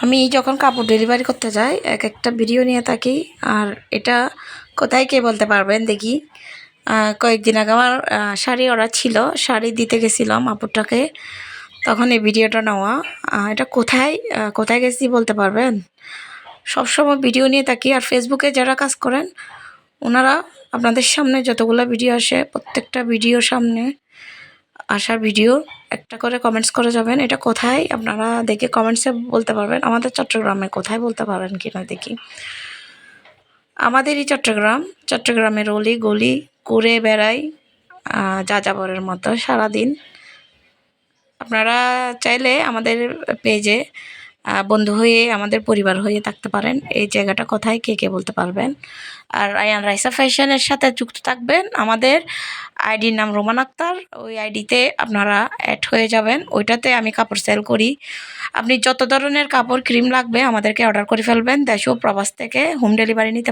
আমি যখন কাপড় ডেলিভারি করতে যাই একটা ভিডিও নিয়ে থাকি। আর এটা কোথায় কে বলতে পারবেন দেখি। কয়েকদিন আগে আমার শাড়ি অর্ডার ছিল, শাড়ি দিতে গেছিলাম আপুটাকে, তখন এই ভিডিওটা নেওয়া। এটা কোথায় কোথায় গেছি বলতে পারবেন? সবসময় ভিডিও নিয়ে থাকি। আর ফেসবুকে যারা কাজ করেন ওনারা আপনাদের সামনে যতগুলো ভিডিও আসে প্রত্যেকটা ভিডিওর সামনে আসার ভিডিও একটা করে কমেন্টস করে যাবেন। এটা কোথায় আপনারা দেখে কমেন্টসে বলতে পারবেন। আমাদের চট্টগ্রামে কোথায় বলতে পারেন কিনা দেখি। আমাদেরই চট্টগ্রামের অলি গলি ঘুরে বেড়াই যাযাবরের মতো সারাদিন। আপনারা চাইলে আমাদের পেজে বন্ধু হয়ে আমাদের পরিবার হয়ে থাকতে পারেন। এই জায়গাটা কোথায় কে কে বলতে পারবেন। আর আয়ান রাইসা ফ্যাশনের সাথে যুক্ত থাকবেন। আমাদের আইডির নাম রোমান আক্তার। ওই আইডিতে আপনারা অ্যাড হয়ে যাবেন। ওইটাতে আমি কাপড় সেল করি। আপনি যত ধরনের কাপড় ক্রিম লাগবে আমাদেরকে অর্ডার করে ফেলবেন। দেশ ও প্রবাস থেকে হোম ডেলিভারি নিতে